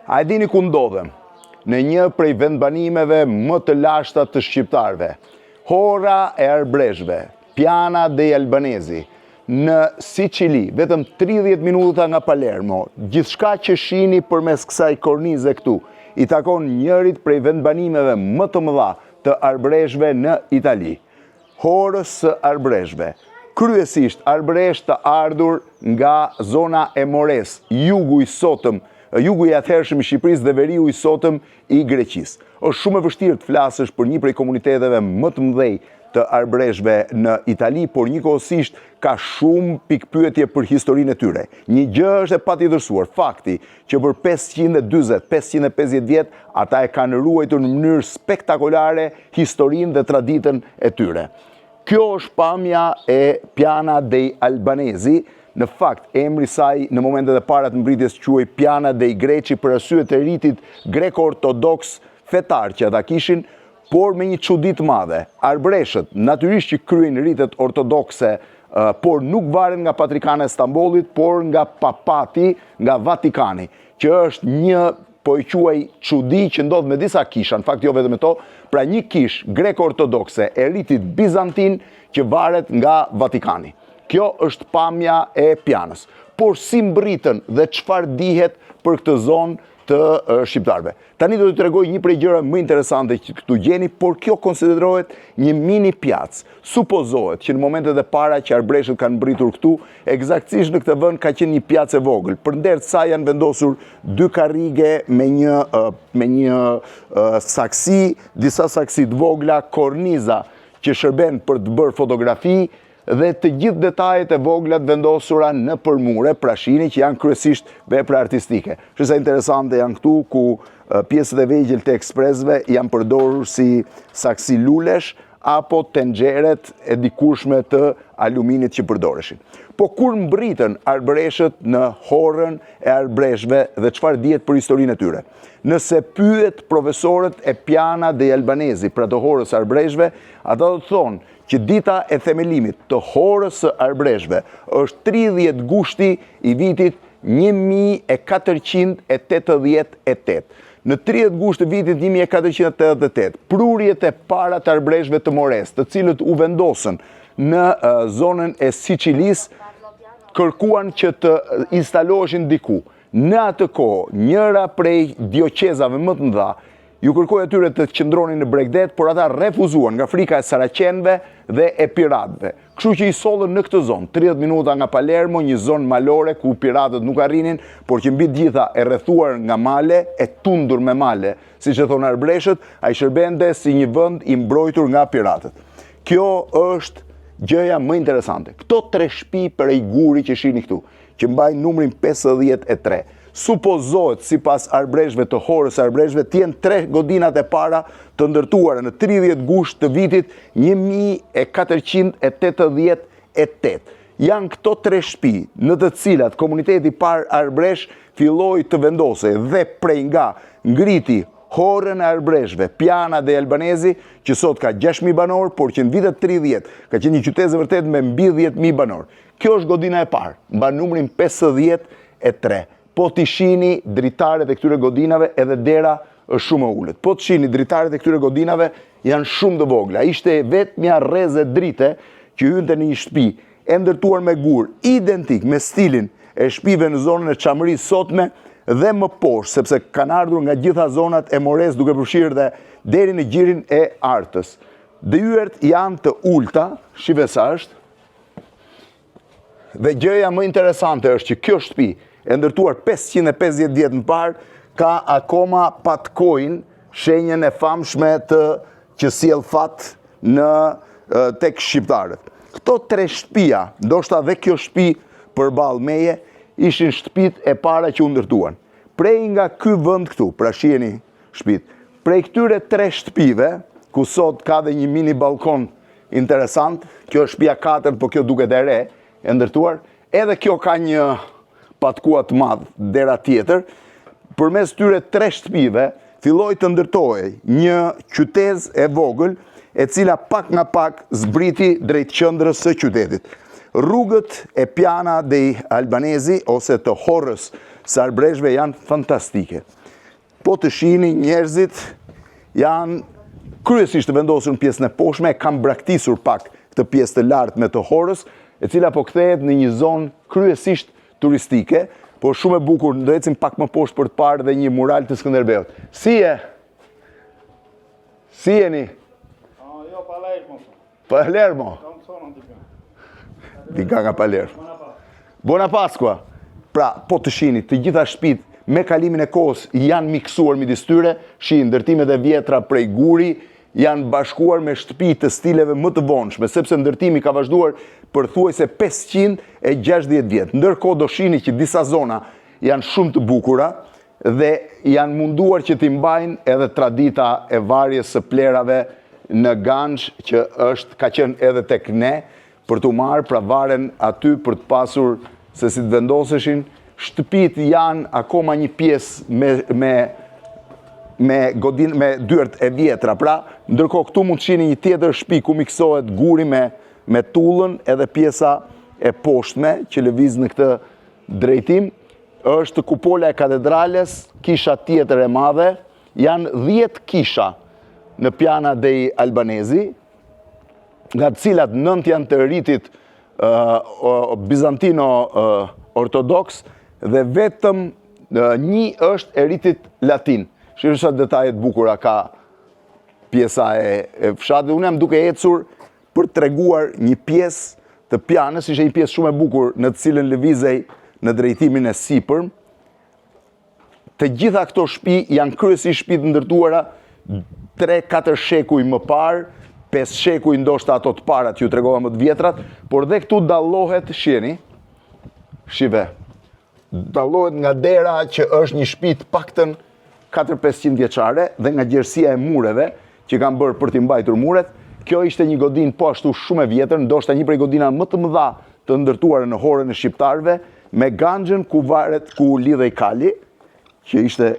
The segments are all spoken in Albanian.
A e dini ku ndodhem? Në një prej vendbanimeve më të lashta të shqiptarve. Hora e Arbreshve, Piana dei Albanesi, në Sicili, vetëm 30 minuta nga Palermo. Gjithçka që shihni përmes kësaj kornize këtu, i takon njërit prej vendbanimeve më të mëdha të Arbreshve në Itali. Horës së Arbreshve. Kryesisht arbresh të ardhur nga zona e Mores, jugu i atëhershëm i Shqipërisë dhe veriu i sotëm i Greqisë. Është shumë e vështirë të flasësh për një prej komuniteteve më të mëdhej të arbreshve në Itali, por njëkohësisht ka shumë pikpyetje për historinë e tyre. Një gjë është e patjetërsuar, fakti që për 540-550 vjet ata e kanë ruajtur në mënyrë spektakolare historinë dhe traditën e tyre. Kjo është pamja e Piana dei Albanesi. Në fakt, emri saj në momentet e para të mbritjes quhej Piana dei Greci për arsye të ritit greko-ortodoks fetar që ata kishin, por me një çudi të madhe. Arbreshët, natyrisht që kryejnë ritet ortodokse, por nuk varen nga Patrikana e Stambollit, por nga papati, nga Vatikani, që është një, po e quaj, çudi që ndodh me disa kisha, në fakt jo vetëm e to, pra një kish greko-ortodokse e ritit bizantin që varet nga Vatikani. Kjo është pamja e Pianës. Por si mbritën dhe çfarë dihet për këtë zonë të shqiptarëve. Tani do t'ju tregoj një prej gjërave më interesante që këtu gjeni, por kjo konsiderohet një mini pjacë. Supozohet që në momentet e para që arbreshët kanë mbritur këtu, eksaktësisht në këtë vend ka qenë një pjacë e vogël. Përndër sa janë vendosur 2 karrige me një saksi, disa saksi të vogla, korniza që shërben për të bërë fotografi, dhe të gjithë detajet e voglat vendosura në përmure, pra shihni që janë kryesisht vepra artistike. Është sa interesante janë këtu ku pjesët e vegjël të ekspresve janë përdorur si saksi lulesh apo tenxheret e dikurshme të aluminit që përdoreshin. Po kur mbritën arbreshët në horën e arbreshve dhe çfarë dihet për historinë e tyre? Nëse pyet profesorët e Piana dei Albanesi, pra të horës së arbreshve, ata do të thonë që dita e themelimit të horës së arbreshve është 30 gushti i vitit 1488. Në 30 gusht të vitit 1488, prurjet e para të arbreshve të Mores, të cilët u vendosën në zonën e Sicilis, kërkuan që të instaloheshin diku. Në atë kohë, njëra prej dioqezave më të mëdha ju kërkoi atyre të qëndronin në Bregdet, por ata refuzuan nga frika e Saracenëve dhe e piratëve. Kështu që i sollën në këtë zonë, 30 minuta nga Palermo, një zonë malore ku piratët nuk arrinin, por që mbi të gjitha e rrethuar nga male, e tundur me male, siç e thonë arbreshët, ai shërbente si një vend i mbrojtur nga piratët. Kjo është gjëja më interesante. Këto 3 shtëpi për ai guri që shihni këtu, që mbajnë numrin 53. Supozohet sipas arbreshve të horës arbreshve të jenë 3 godinat e para të ndërtuara në 30 gusht të vitit 1488. Janë këto 3 shtëpi në të cilat komuniteti par arbresh filloi të vendosej dhe prej nga ngriti horën e arbreshve, Piana dei Albanesi, që sot ka 6.000 banor, por që në vitet 30 ka qenë një qytet vërtet me mbi 10.000 banor. Kjo është godina e parë, mban numrin 53. Po t'i shihni dritaret e këtyre godinave edhe dera është shumë e ulët. Po të shihni dritaret e këtyre godinave janë shumë të vogla. Ishte vetmja rreze drite që hynte në një shtëpi e ndërtuar me gur, identik me stilin e shtëpive në zonën e Çamërisë sotme dhe më poshtë, sepse kanë ardhur nga gjitha zonat e Mores duke përfshirë dhe deri në gjirin e Artës. Dyert janë të ulta, shive sa është. Dhe gjëja më interesante është që kjo shtëpi e ndërtuar 550 vjet më parë, ka akoma patkojnë shenjën e famshme që sjell fat tek shqiptarët. Këto 3 shtëpia, ndoshta dhe kjo shtëpi përballë meje, ishin shtëpitë e para që u ndërtuan. Prej nga ky vend këtu, pra shihni shtëpitë, prej këtyre 3 shtëpive, ku sot ka dhe një mini balkon interesant, kjo është shtëpia 4, po kjo duket e re, e ndërtuar, edhe kjo ka një patkua të madh, dera tjetër, përmes tyre 3 shtëpive filloi të ndërtohej një qytet e vogël, e cila pak nga pak zbriti drejt qendrës së qytetit. Rrugët e Piana dei Albanesi ose të Horrës së Arbreshve janë fantastike. Po të shihni njerëzit janë kryesisht të vendosur në pjesën e poshtme, kanë braktisur pak këtë pjesë të lartë me të Horrës, e cila po kthehet në një zonë kryesisht turistike, por shumë e bukur. Do ecim pak më poshtë për të parë dhe një mural të Skënderbeut. Si jeni? Jo, Palermo. Palermo? Non sono di più. Dika nga Palermo. Buona Pasqua. Pra, po të shihni, të gjitha shtëpitë me kalimin e kohës janë miksuar midis tyre, shihni ndërtimet e vjetra prej guri, janë bashkuar me shtëpi të stileve më të vonshme, sepse ndërtimi ka vazhduar për thuajse 560 vjet. Ndërkohë do shihni që disa zona janë shumë të bukura dhe janë munduar që t'i mbajnë edhe tradita e varjes së plerave në Ganj, që ka qenë edhe tek ne, për t'u marrë, pra varen aty për të pasur se si të vendoseshin. Shtëpit janë akoma një pjesë me dyert e vjetra, pra ndërkohë këtu mund të shihni një tjetër shtëpi ku miksohet guri me tullën, edhe pjesa e poshtme që lëviz në këtë drejtim. Është kupola e katedrales, kisha tjetër e madhe, janë 10 kisha në Piana dei Albanesi, nga të cilat 9 janë të ritit bizantino ortodoks dhe vetëm një është e ritit latin. Shihni sa detajet bukura ka pjesa e fshatit. Unë jam duke ecur për të treguar një pjesë të Pianës, ishte një pjesë shumë e bukur në të cilën lëvizej në drejtimin e sipërm. Të gjitha këto shtëpi janë kryesisht shtëpi të ndërtuara 3-4 shekuj më parë, 5 shekuj ndoshta ato të parat që ju tregova më të vjetrat, por dhe këtu dallohet, shihni, dallohet nga dera që është një shtëpi të paktën 400-500 vjeçare dhe nga gjerësia e mureve që kanë bërë për t'i mbajtur muret. Kjo ishte një godinë po ashtu shumë e vjetër, ndoshta një prej godinave më të mëdha të ndërtuara në horën e shqiptarëve, me Ganxhën ku lidhej kali, që ishte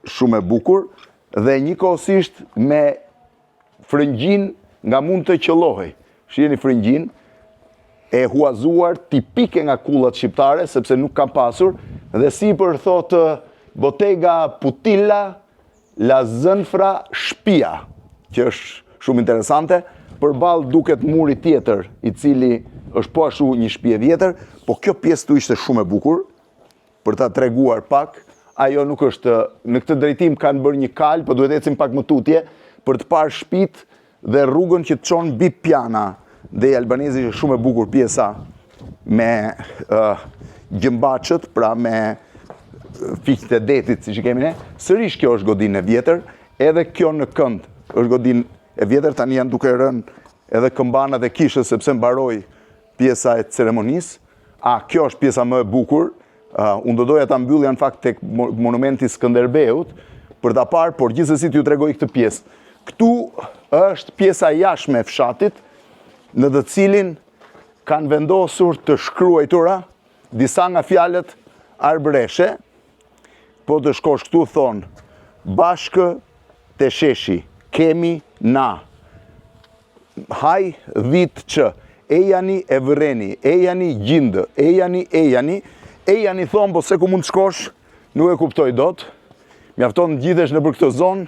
shumë e bukur, dhe njëkohësisht me frëngjin nga mund të qellohej. Shihni frëngjin e huazuar tipike nga kullat shqiptare, sepse nuk kanë pasur, dhe sipër thotë Bottega Putilla La Zënfra Shtëpia, që është shumë interesante. Përballë duket muri tjetër, i cili është po ashtu një shtëpi e vjetër, po kjo pjesë tu ishte shumë e bukur, për ta treguar pak. Ajo nuk është, në këtë drejtim kanë bërë një kal, po duhet ecim pak më tutje, për të parë shtëpitë dhe rrugën që të çon mbi Piana dei Albanesi, shumë e bukur pjesa me gjëmbaçët, pra me fiqet e detit, siç i kemi ne. Sërish kjo është godinë e vjetër, edhe kjo në kënd është godinë e vjetër, tani janë duke rënë edhe këmbanat e kishës sepse mbaroi pjesa e ceremonisë. Kjo është pjesa më e bukur. Unë do doja ta mbyllja në fakt tek monumenti Skënderbeut për ta parë, por gjithsesi t'ju tregoj këtë pjesë. Këtu është pjesa jashtme e fshatit, në të cilin kanë vendosur të shkruajtura disa nga fjalët arbëreshe. Po të shkosh këtu thonë bashkë të sheshi, kemi na, haj dhit që, ejani e vëreni, ejani gjindë, ejani thonë, po se ku mund të shkosh, nuk e kuptoj dot, mjafton të gjithesh në për këtë zonë,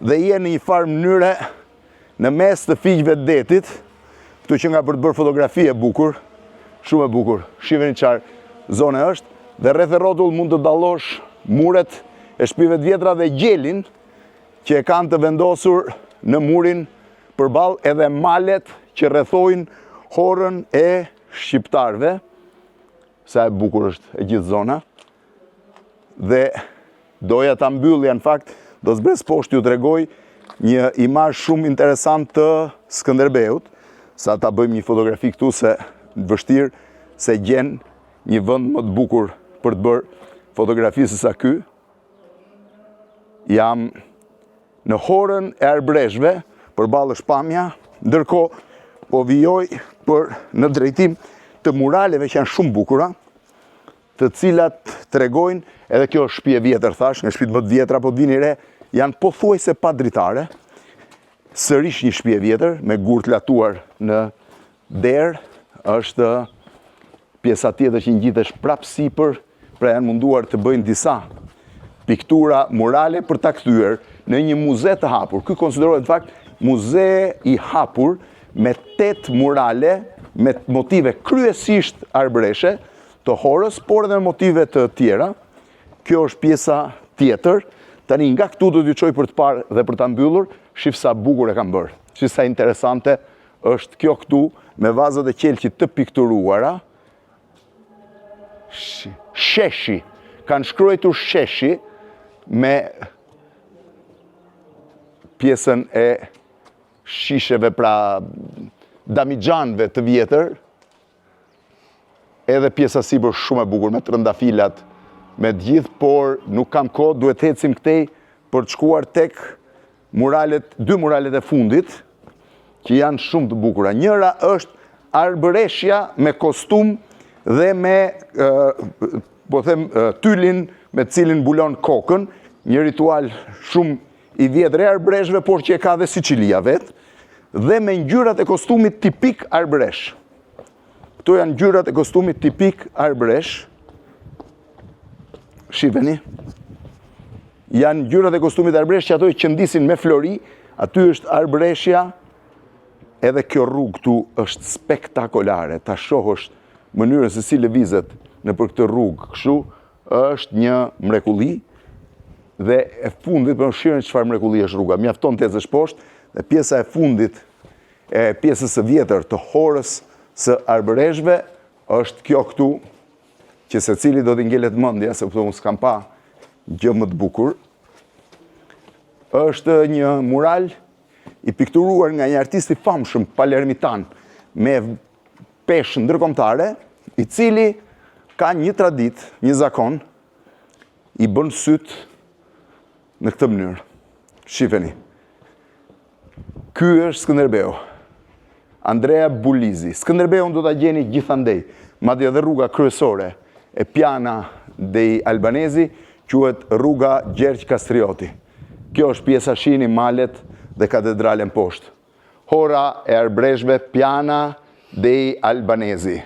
dhe je në një farë mënyre në mes të fiqve të detit, këtu që nga për të bërë fotografi e bukur, shumë e bukur, shihni çfarë zone është, dhe rreth e rrotull mund të dallosh muret e shtëpive të vjetra dhe gjelin që e kanë të vendosur në murin përballë, edhe malet që rrethojnë horën e shqiptarëve. Sa e bukur është e gjithë zona. Dhe doja ta mbyllja në fakt, do zbres poshtë ju tregoj një imazh shumë interesant të Skënderbeut, sa ta bëjmë një fotografi këtu, se vështirë se gjen një vend më të bukur për të bërë fotografi se sa ky. Jam në horën e Arbreshve, përballë shpamja, ndërkohë po vijoj në drejtim të muraleve që janë shumë bukura, të cilat tregojnë, edhe kjo është shtëpi e vjetër thash, nga shtëpitë më të vjetra, po të vini re, janë pothuajse pa dritare. Sërish një shtëpi e vjetër me gur të latuar në derë, është pjesa tjetër që ngjithesh prapë sipër, pra janë munduar të bëjnë disa piktura murale për ta kthyer në një muze të hapur. Ky konsiderohet në fakt muze i hapur me 8 murale me motive kryesisht arbëreshe të Horës, por edhe me motive të tjera. Kjo është pjesa tjetër. Tani nga këtu do t'ju çoj për të parë dhe për ta mbyllur, shif sa bukur e kam bërë. Shif sa interesante është kjo këtu me vazat e qelqit të pikturuara. Sheshi. Kanë shkruar sheshi me pjesën e shisheve, pra damigjanve të vjetër, edhe pjesa sipër shumë e bukur me trëndafilat, me gjithë, por nuk kam kohë, duhet ecim këtej për të shkuar tek muralet, 2 muralet e fundit, që janë shumë të bukura. Njëra është arbëreshja me kostum dhe me, po them, tylin me cilin bulon kokën, një ritual shumë i vjetër e arbëreshve, por që e ka dhe Sicilia vetë, dhe me ngjyrat e kostumit tipik arbëresh. Këto janë ngjyrat e kostumit tipik arbëresh. Shifeni. Janë ngjyrat e kostumit arbëresh që ato i qëndisin me flori, aty është arbëreshja, edhe kjo rrugë këtu është spektakolare. Ta shohësh mënyrën se si lëvizet nëpër këtë rrugë, kështu është një mrekulli. Dhe e fundit, për më shirën çfarë mrekulli është rruga, mjafton të ecësh poshtë, dhe pjesa e fundit e pjesës së vjetër të Horës së arbëreshve është kjo këtu, që secili do t'i ngelet mendja, sepse unë s'kam pa gjë më të bukur. Është një mural i pikturuar nga një artist i famshëm palermitan me peshë ndërkombëtare, i cili ka një traditë, një zakon, i bën syt në këtë mënyrë. Shifeni. Ky është Skënderbeu. Andrea Bulizi. Skënderbeun do ta gjeni gjithandej, madje edhe rruga kryesore e Piana dei Albanesi quhet rruga Gjergj Kastrioti. Kjo është pjesa shihni malet dhe katedralen poshtë. Hora e arbëreshve Piana dei Albanesi.